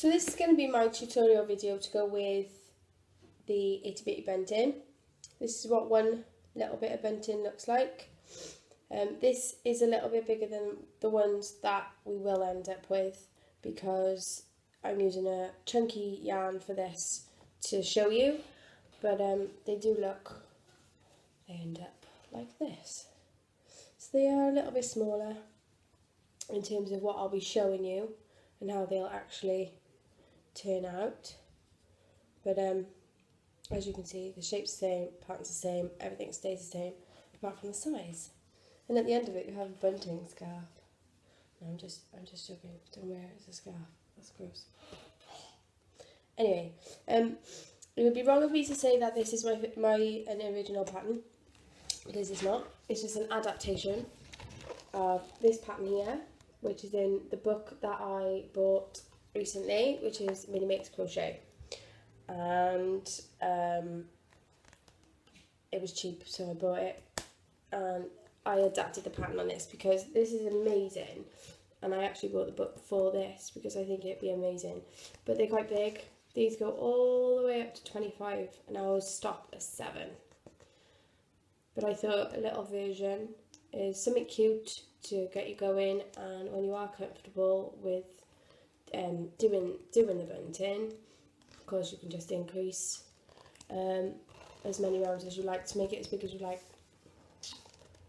So this is going to be my tutorial video to go with the itty bitty bunting. This is what one little bit of bunting looks like. This is a little bit bigger than the ones that we will end up with because I'm using a chunky yarn for this to show you, but they end up like this. So they are a little bit smaller in terms of what I'll be showing you and how they'll actually turn out, but as you can see, the shape's the same, pattern's the same, everything stays the same apart from the size. And at the end of it you have a bunting scarf. No, I'm just joking, don't wear it as a scarf, that's gross. Anyway, it would be wrong of me to say that this is an original pattern, because it's not. It's just an adaptation of this pattern here, which is in the book that I bought recently, which is Minnie Makes Crochet, and it was cheap, so I bought it, and I adapted the pattern on this because this is amazing, and I actually bought the book for this because I think it'd be amazing. But they're quite big. These go all the way up to 25, and I always stop at 7. But I thought a little version is something cute to get you going, and when you are comfortable with doing the bunting, of course you can just increase as many rounds as you like to make it as big as you like.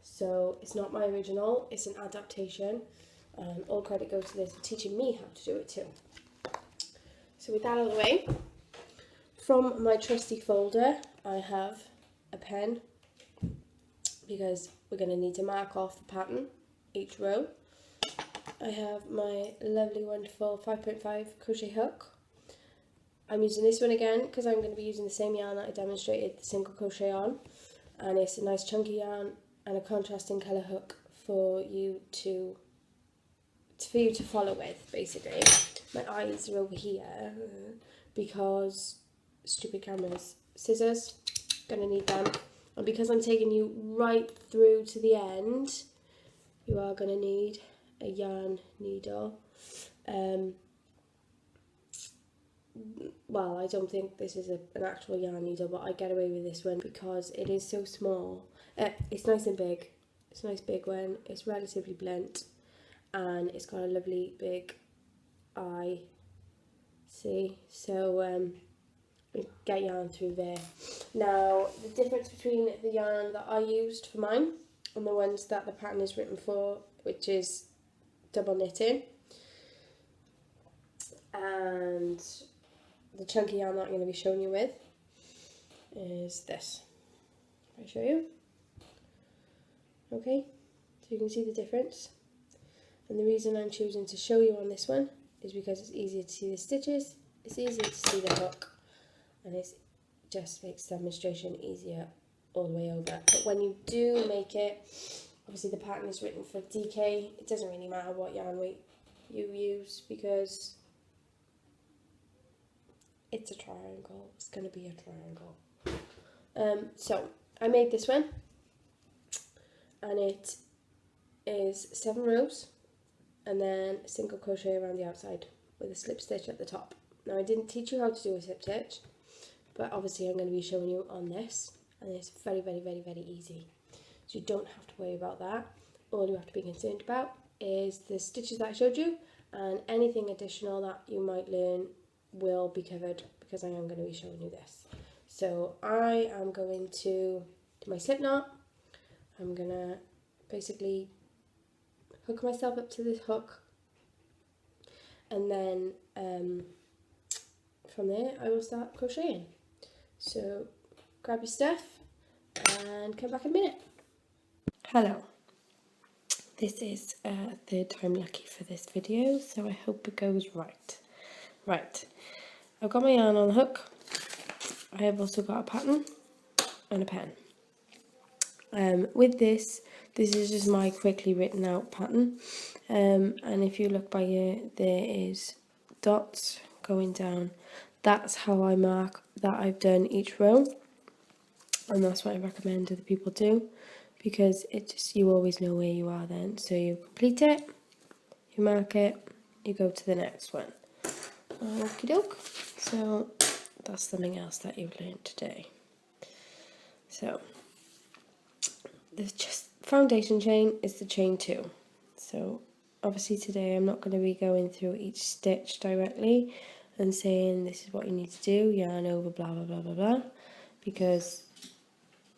So it's not my original, it's an adaptation, and all credit goes to this for teaching me how to do it too. So with that out of the way, from my trusty folder I have a pen, because we're going to need to mark off the pattern each row. I have my lovely wonderful 5.5 crochet hook. I'm using this one again because I'm going to be using the same yarn that I demonstrated the single crochet on, and it's a nice chunky yarn and a contrasting colour hook for you to follow with, basically. My eyes are over here because stupid cameras. Scissors, gonna need them. And because I'm taking you right through to the end, you are going to need a yarn needle. Well, I don't think this is an actual yarn needle, but I get away with this one because it is so small. It's nice and big. It's a nice big one. It's relatively blunt, and it's got a lovely big eye. See? So get yarn through there. Now, the difference between the yarn that I used for mine and the ones that the pattern is written for, which is double knitting, and the chunky yarn that I'm going to be showing you with, is this. I'll show you. Okay, so you can see the difference. And the reason I'm choosing to show you on this one is because it's easier to see the stitches, it's easier to see the hook, and it just makes demonstration easier all the way over. But when you do make it, obviously the pattern is written for DK, it doesn't really matter what yarn weight you use because it's a triangle, it's going to be a triangle. So I made this one, and it is 7 rows and then a single crochet around the outside with a slip stitch at the top. Now, I didn't teach you how to do a slip stitch, but obviously I'm going to be showing you on this, and it's very, very, very, very easy. So you don't have to worry about that. All you have to be concerned about is the stitches that I showed you, and anything additional that you might learn will be covered because I am going to be showing you this. So I am going to do my slip knot. I'm going to basically hook myself up to this hook, and then from there I will start crocheting. So grab your stuff and come back in a minute. Hello, this is third time lucky for this video, so I hope it goes right. Right, I've got my yarn on the hook. I have also got a pattern and a pen. With this is just my quickly written out pattern, and if you look by here, there is dots going down. That's how I mark that I've done each row, and that's what I recommend other people do, because it just, you always know where you are then. So you complete it, you mark it, you go to the next one. Okie doke. So that's something else that you've learned today. So the foundation chain is the chain 2. So obviously today I'm not going to be going through each stitch directly and saying this is what you need to do, yarn over blah blah blah blah blah, because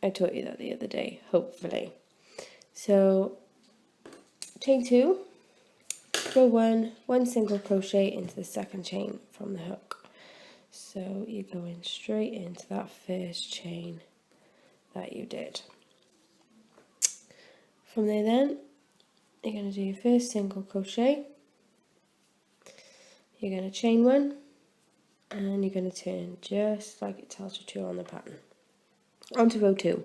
I taught you that the other day, hopefully. So chain 2, row 1, 1 single crochet into the second chain from the hook. So you're going straight into that first chain that you did. From there then, you're going to do your first single crochet, you're going to chain 1, and you're going to turn just like it tells you to on the pattern. Onto row 2.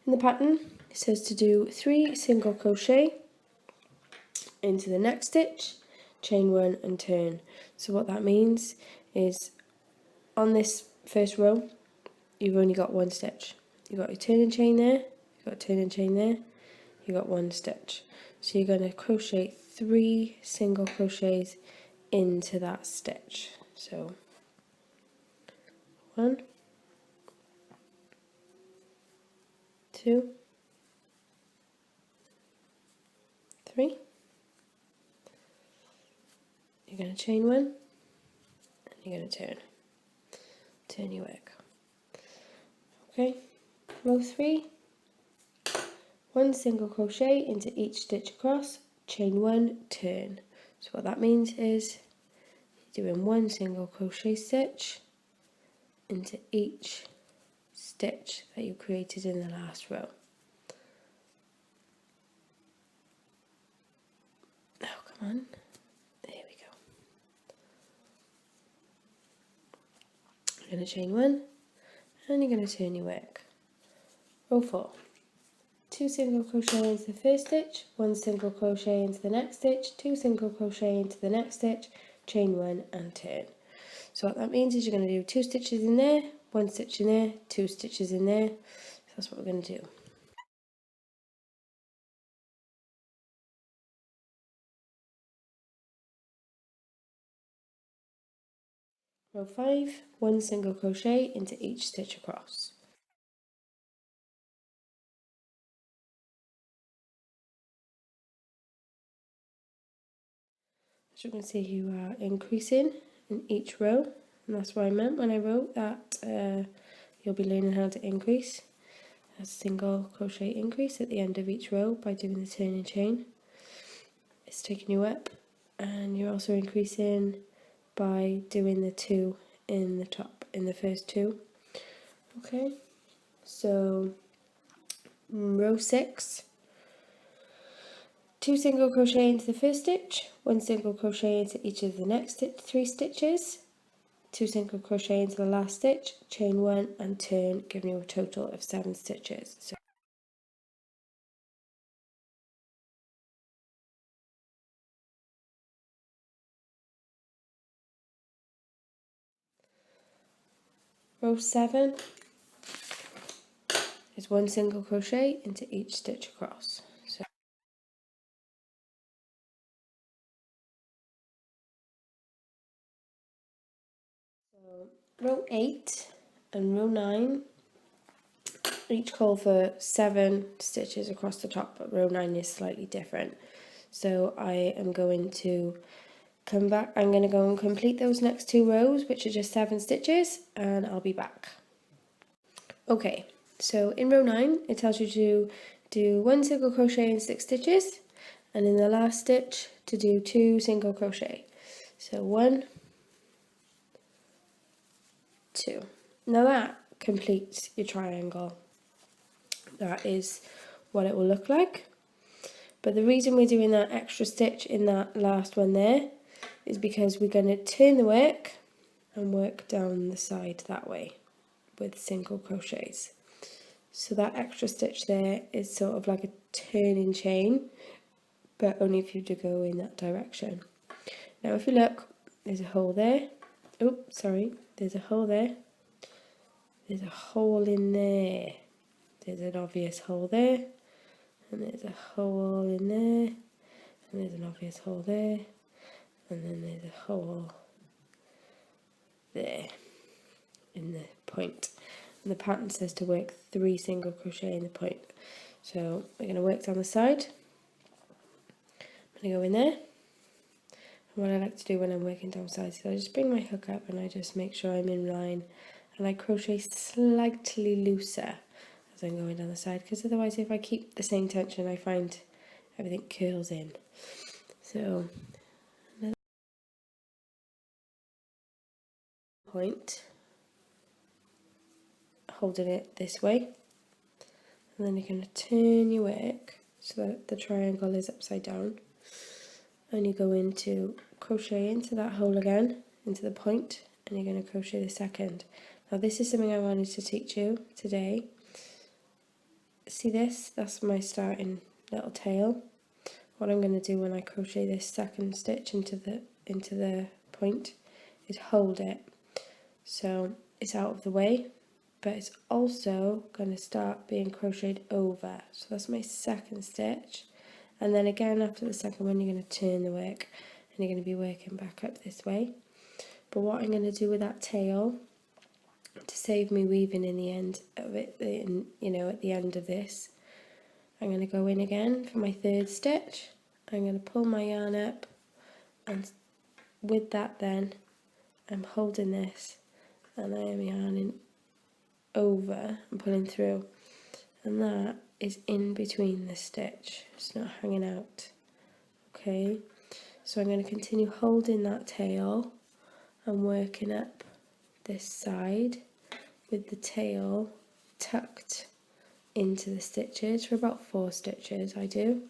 In the pattern, it says to do 3 single crochet into the next stitch, chain 1 and turn. So what that means is on this first row, you've only got 1 stitch. You've got your turning chain there, you've got a turning chain there, you've got 1 stitch. So you're going to crochet 3 single crochets into that stitch. So 1, 2, 3. You're going to chain 1 and you're going to turn your work. Okay, row 3, 1 single crochet into each stitch across, chain 1, turn. So what that means is you're doing 1 single crochet stitch into each stitch that you created in the last row. Oh, come on. There we go. You're going to chain 1 and you're going to turn your work. Row 4. 2 single crochet into the first stitch, 1 single crochet into the next stitch, 2 single crochet into the next stitch, chain 1 and turn. So what that means is you're going to do 2 stitches in there, 1 stitch in there, 2 stitches in there. So that's what we're going to do. Row 5, 1 single crochet into each stitch across. As you can see, you are increasing in each row, and that's what I meant when I wrote that you'll be learning how to increase a single crochet increase at the end of each row by doing the turning chain. It's taking you up, and you're also increasing by doing the 2 in the top, in the first 2. Okay, so row 6, 2 single crochet into the first stitch, 1 single crochet into each of the next 3 stitches, 2 single crochet into the last stitch, chain 1 and turn, giving you a total of 7 stitches. So row 7 is 1 single crochet into each stitch across. So row 8 and row 9 each call for 7 stitches across the top, but row 9 is slightly different. So I am going to come back, I'm going to go and complete those next 2 rows, which are just 7 stitches, and I'll be back. Okay, so in row 9 it tells you to do 1 single crochet in 6 stitches, and in the last stitch to do 2 single crochet. So 1, 2. Now that completes your triangle. That is what it will look like. But the reason we're doing that extra stitch in that last one there is because we're going to turn the work and work down the side that way with single crochets. So that extra stitch there is sort of like a turning chain, but only if you do go in that direction. Now if you look, there's a hole there. Oh, sorry, there's a hole there. There's a hole in there. There's an obvious hole there. And there's a hole in there. And there's an obvious hole there. And then there's a hole there in the point. And the pattern says to work 3 single crochet in the point. So we're going to work down the side. I'm going to go in there. And what I like to do when I'm working down sides is I just bring my hook up and I just make sure I'm in line, and I crochet slightly looser as I'm going down the side, because otherwise if I keep the same tension I find everything curls in. So point, holding it this way, and then you're going to turn your work so that the triangle is upside down, and you go into crochet into that hole again, into the point, and you're going to crochet the second. Now this is something I wanted to teach you today. See this? That's my starting little tail. What I'm going to do when I crochet this second stitch into the point is hold it so it's out of the way, but it's also going to start being crocheted over. So that's my second stitch, and then again after the second one you're going to turn the work and you're going to be working back up this way. But what I'm going to do with that tail, to save me weaving in the end of it, you know, at the end of this, I'm going to go in again for my third stitch. I'm going to pull my yarn up, and with that then I'm holding this and I am yarning over and pulling through, and that is in between the stitch, it's not hanging out. Okay, so I'm going to continue holding that tail and working up this side with the tail tucked into the stitches for about 4 stitches. I do.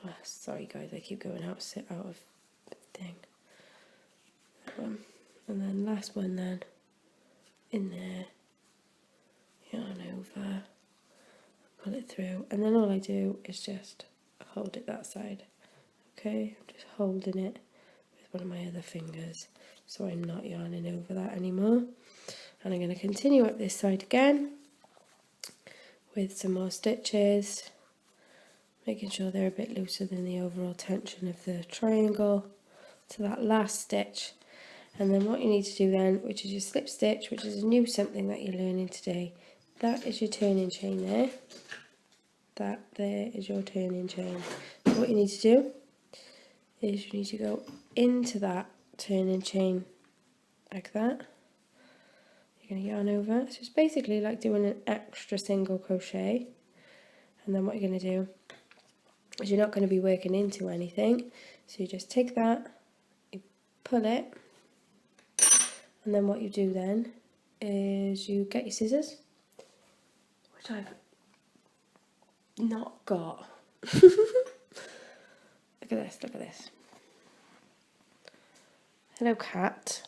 Oh, sorry guys, I keep going out of the thing. That one. And then last one then, in there, yarn over, pull it through, and then all I do is just hold it that side. Okay, I'm just holding it with one of my other fingers, so I'm not yarning over that anymore. And I'm going to continue up this side again with some more stitches, making sure they're a bit looser than the overall tension of the triangle to that last stitch. And then what you need to do then, which is your slip stitch, which is a new something that you're learning today, that is your turning chain there. That there is your turning chain. So what you need to do is you need to go into that turning chain like that. You're going to yarn over. So it's basically like doing an extra single crochet. And then what you're going to do is you're not going to be working into anything. So you just take that, you pull it, and then what you do then is you get your scissors, which I've not got. Look at this, look at this. Hello cat.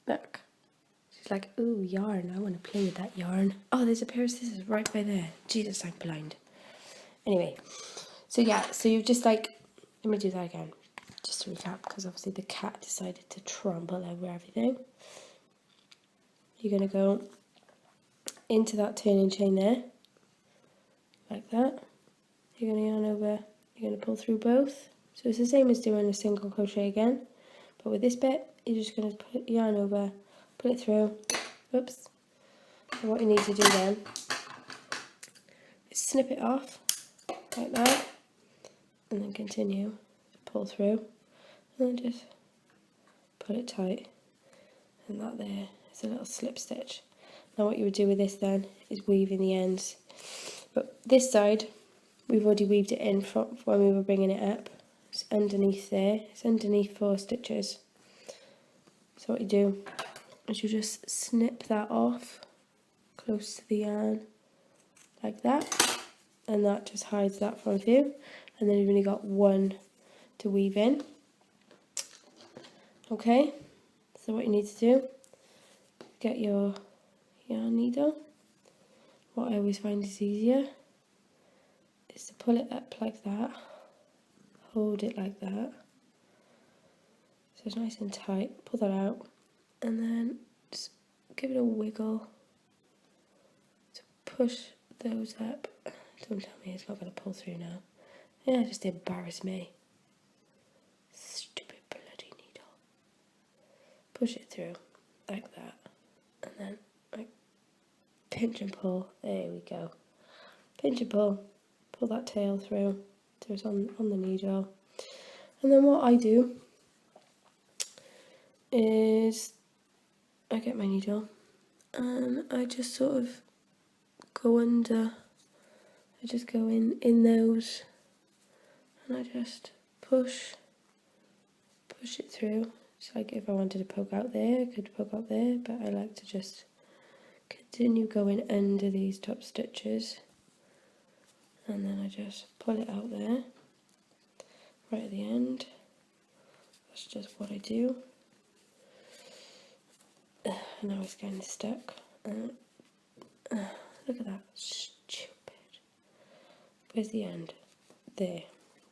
Look. She's like, ooh, yarn, I want to play with that yarn. Oh, there's a pair of scissors right by there. Jesus, I'm blind. Anyway, so yeah, so you just like, let me do that again, just to recap, because obviously the cat decided to trample over everything. You're going to go into that turning chain there, like that. You're going to yarn over, you're going to pull through both. So it's the same as doing a single crochet again, but with this bit, you're just going to put yarn over, pull it through, oops. And what you need to do then is snip it off, like that, and then continue to pull through, and then just pull it tight, and that there is a little slip stitch. Now what you would do with this then is weave in the ends, but this side we've already weaved it in from when we were bringing it up. It's underneath there, it's underneath 4 stitches. So what you do is you just snip that off close to the yarn like that, and that just hides that from view, and then you've only got 1 to weave in. Okay, so what you need to do, get your yarn needle. What I always find is easier is to pull it up like that, hold it like that, so it's nice and tight, pull that out, and then just give it a wiggle to push those up. Don't tell me it's not going to pull through now. Yeah, just embarrass me. Stupid bloody needle. Push it through like that, and then like pinch and pull. There we go. Pinch and pull. Pull that tail through so it's on the needle. And then what I do is I get my needle and I just sort of go under. I just go in those, and I just push it through. It's like if I wanted to poke out there, I could poke out there, but I like to just continue going under these top stitches, and then I just pull it out there, right at the end. That's just what I do. Now it's getting stuck. Look at that, stupid. Where's the end? There.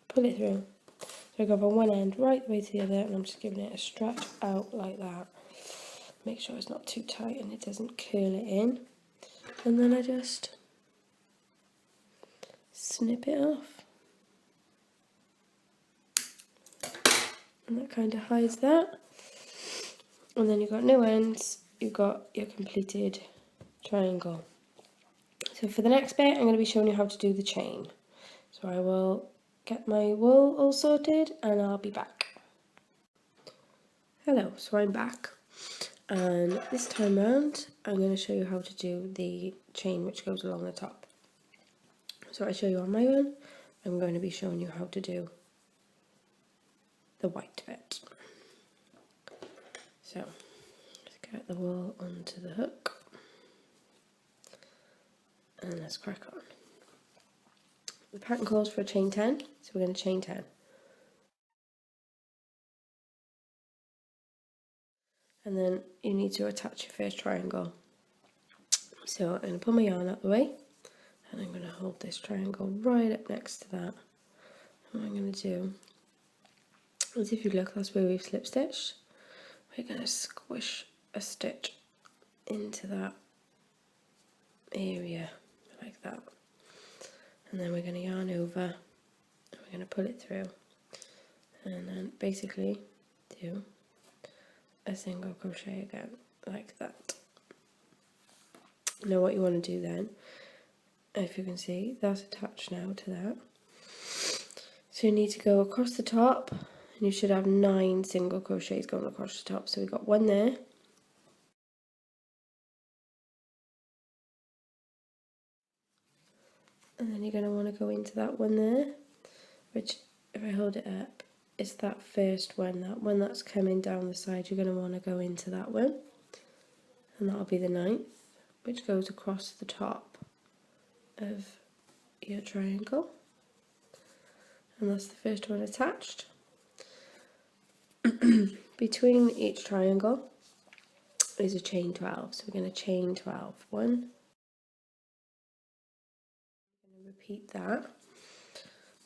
Pull it through. So I go from one end right the way to the other, and I'm just giving it a stretch out like that. Make sure it's not too tight and it doesn't curl it in. And then I just snip it off. And that kind of hides that. And then you've got no ends, you've got your completed triangle. So for the next bit, I'm going to be showing you how to do the chain. So I will get my wool all sorted and I'll be back. Hello, so I'm back. And this time round, I'm going to show you how to do the chain which goes along the top. So I show you on my one, I'm going to be showing you how to do the white bit. So let's get the wool onto the hook and let's crack on. The pattern calls for a chain 10, so we're going to chain 10. And then you need to attach your first triangle. So I'm going to pull my yarn out the way, and I'm going to hold this triangle right up next to that. And what I'm going to do is, if you look, that's where we've slip stitched. We're going to squish a stitch into that area like that, and then we're going to yarn over and we're going to pull it through, and then basically do a single crochet again like that. Now what you want to do then, if you can see, that's attached now to that, so you need to go across the top, and you should have 9 single crochets going across the top. So we've got one there, and then you're going to want to go into that one there, which, if I hold it up, is that first one, that one that's coming down the side. You're going to want to go into that one, and that'll be the 9th, which goes across the top of your triangle, and that's the first one attached. Between each triangle is a chain 12, so we're going to chain 12. 1, I'm going to repeat that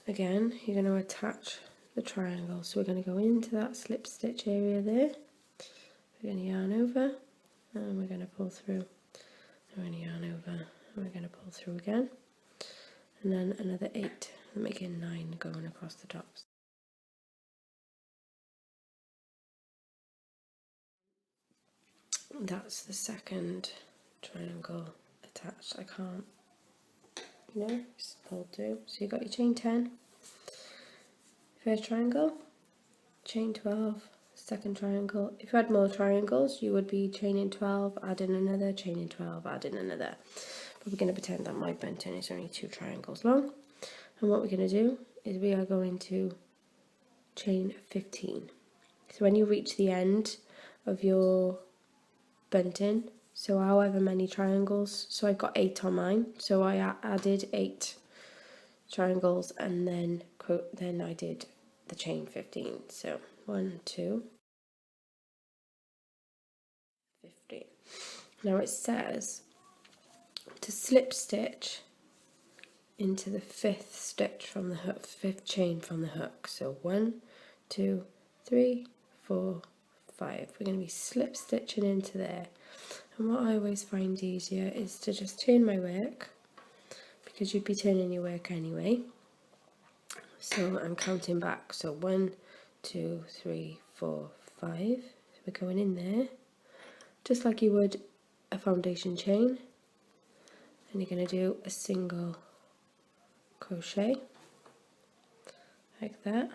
again. You're going to attach the triangle, so we're going to go into that slip stitch area there, we're going to yarn over, and we're going to pull through, and we're going to yarn over, and we're going to pull through again, and then another 8, making 9 going across the tops. That's the second triangle attached. I can't, just pull through. So you've got your chain 10, first triangle, chain 12, second triangle. If you had more triangles, you would be chaining 12, adding another, chaining 12, adding another. But we're going to pretend that my bunting is only 2 triangles long. And what we're going to do is we are going to chain 15. So when you reach the end of your bunting, so however many triangles, so I've got 8 on mine, so I added 8 triangles, and then I did the chain 15. So 1, 2, 15. Now it says to slip stitch into the 5th stitch from the hook, 5th chain from the hook. So 1, 2, 3, 4, 5. We're going to be slip stitching into there. And what I always find easier is to just turn my work, because you'd be turning your work anyway. So I'm counting back. So 1, 2, 3, 4, 5. So we're going in there, just like you would a foundation chain. And you're going to do a single crochet, like that.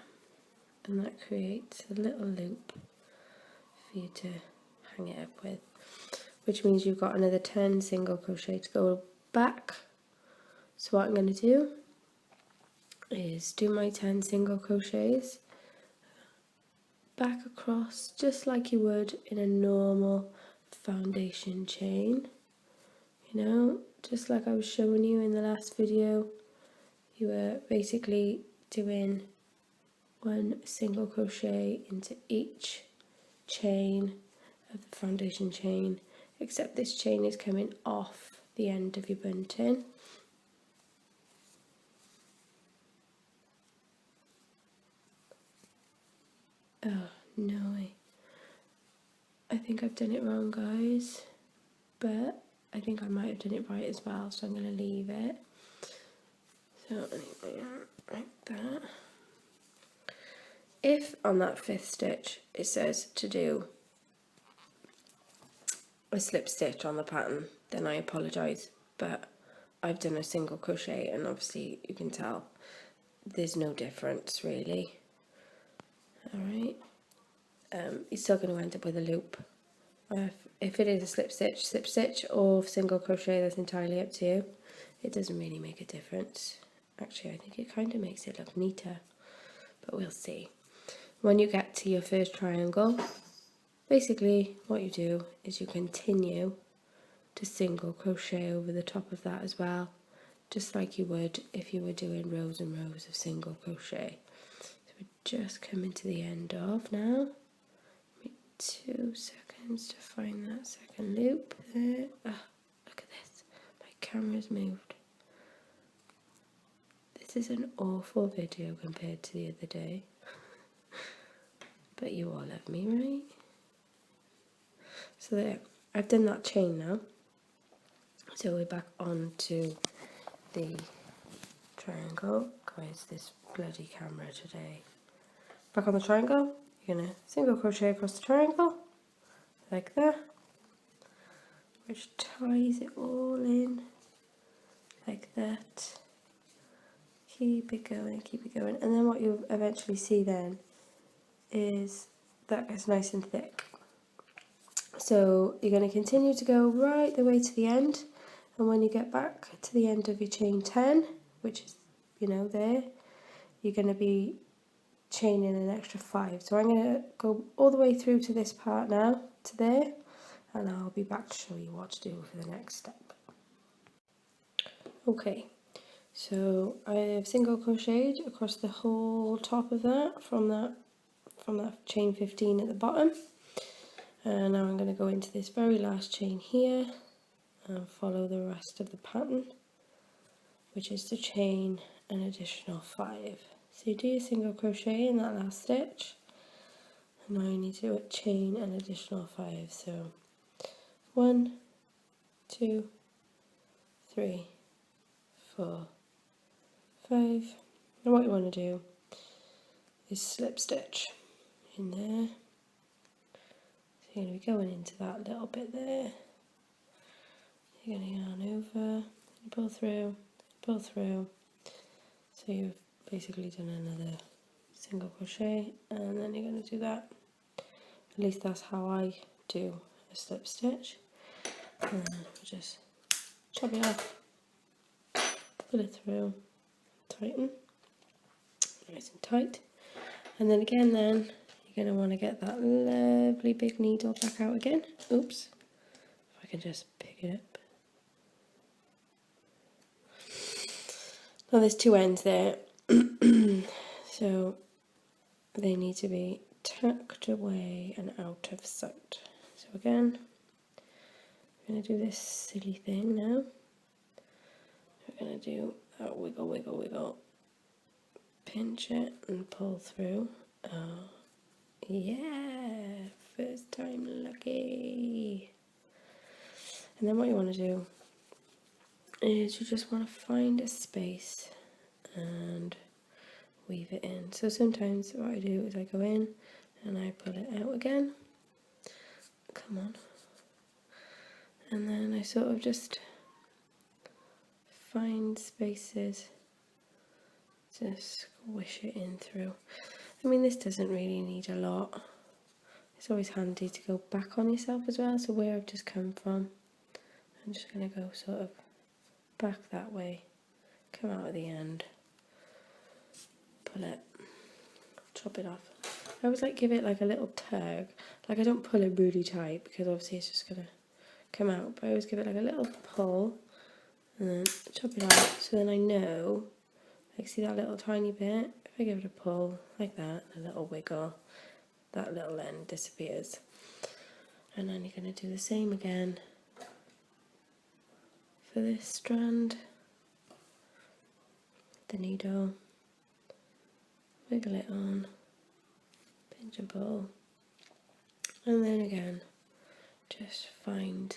And that creates a little loop for you to hang it up with. Which means you've got another 10 single crochet to go back. So what I'm going to do is do my 10 single crochets back across just like you would in a normal foundation chain, you know, just like I was showing you in the last video. You were basically doing 1 single crochet into each chain of the foundation chain, except this chain is coming off the end of your bunting. Oh no, I think I've done it wrong, guys, but I think I might have done it right as well, so I'm going to leave it. So anyway, like that. If on that 5th stitch it says to do a slip stitch on the pattern, then I apologise, but I've done a single crochet and obviously you can tell there's no difference really. Alright, you're still going to end up with a loop. If it is a slip stitch or single crochet, that's entirely up to you. It doesn't really make a difference. Actually, I think it kind of makes it look neater, but we'll see. When you get to your first triangle, basically what you do is you continue to single crochet over the top of that as well, just like you would if you were doing rows and rows of single crochet. So we're just coming to the end of now. 2 seconds to find that second loop there. Ah, look at this, my camera's moved. This is an awful video compared to the other day, but you all love me, right? So there, I've done that chain now, so we're back on to the triangle. Guys, this bloody camera today. Back on the triangle, you're going to single crochet across the triangle, like that, which ties it all in, like that. Keep it going, and then what you'll eventually see then is that gets nice and thick. So you're going to continue to go right the way to the end, and when you get back to the end of your chain 10, which is, you know, there, you're going to be chaining an extra 5. So I'm going to go all the way through to this part now, to there, and I'll be back to show you what to do for the next step. Okay, so I have single crocheted across the whole top of that from that chain 15 at the bottom, and now I'm going to go into this very last chain here and follow the rest of the pattern, which is to chain an additional 5. So you do your single crochet in that last stitch, and now you need to chain an additional 5. So 1, 2, 3, 4, 5, and what you want to do is slip stitch in there. So you're going to be going into that little bit there. You're going to yarn over, pull through. So you've basically done another single crochet, and then you're going to do that. At least that's how I do a slip stitch. And then we'll just chop it off, pull it through, tighten, nice and tight. And then again, then you're going to want to get that lovely big needle back out again. Oops, if I can just pick it up. Now there's 2 ends there, so they need to be tucked away and out of sight. So again, I'm going to do this silly thing now. We're going to do that wiggle, wiggle, wiggle, pinch it and pull through. Oh, yeah, first time lucky. And then what you want to do is you just want to find a space, and weave it in. So sometimes what I do is I go in and I pull it out again. Come on. And then I sort of just find spaces to squish it in through. I mean, this doesn't really need a lot. It's always handy to go back on yourself as well. So where I've just come from, I'm just going to go sort of back that way, come out at the end, pull it, chop it off. I always like give it like a little tug. Like I don't pull it really tight because obviously it's just going to come out, but I always give it like a little pull and then chop it off, so then I know, like see that little tiny bit, if I give it a pull like that, a little wiggle, that little end disappears. And then you're going to do the same again for this strand. The needle, wiggle it on, pinch and pull, and then again just find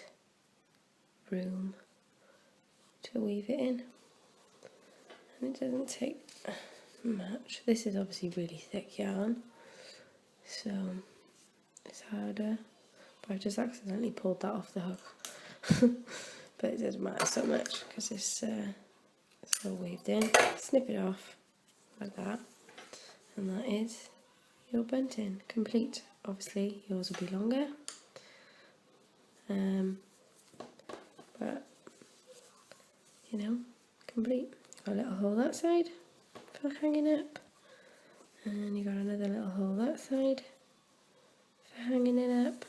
room to weave it in, and it doesn't take much. This is obviously really thick yarn, so it's harder, but I've just accidentally pulled that off the hook. But it doesn't matter so much because it's all weaved in. Snip it off like that, and that is your bunting complete. Obviously yours will be longer, but you know, complete. Got a little hole that side for hanging up, and you got another little hole that side for hanging it up,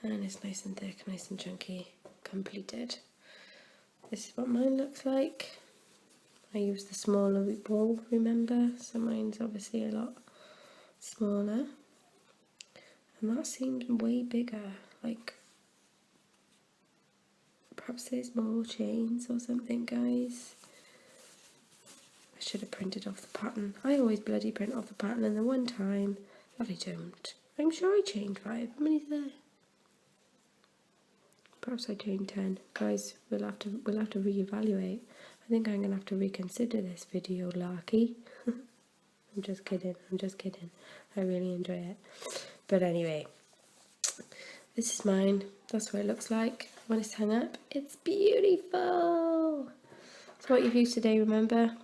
and it's nice and thick, nice and chunky, completed. This is what mine looks like. I use the smaller ball, remember, so mine's obviously a lot smaller, and that seemed way bigger, like perhaps there's more chains or something, guys. I should have printed off the pattern. I always bloody print off the pattern, and the one time that I don't, I'm sure I chained 5. How many's there? Perhaps I chained 10. Guys, we'll have to reevaluate. I think I'm gonna have to reconsider this video, Larky. I'm just kidding. I really enjoy it. But anyway, this is mine. That's what it looks like when it's hung up. It's beautiful. So what you've used today, remember?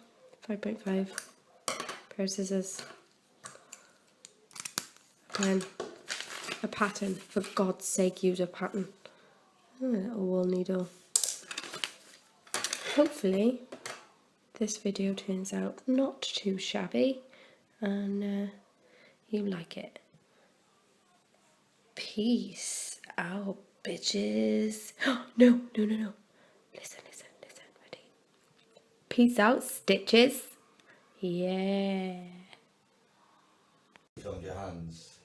5.5. Pair of scissors. A pen. A pattern. For God's sake, use a pattern. A little wool needle. Hopefully this video turns out not too shabby and you like it. Peace out, bitches. No. Listen, ready? Peace out, stitches. Yeah. You filmed your hands?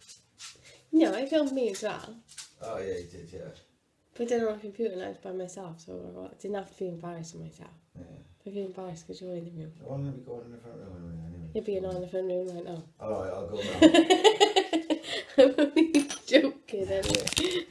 No, I filmed me as well. Oh yeah, you did, yeah. But I did it on a computer and I was by myself, so I didn't have to feel embarrassed of myself. Yeah. I feel embarrassed because you're in the room. I want to be going in the front room anyway. You're being in the front room right now. Alright, I'll go now. I'm only joking anyway.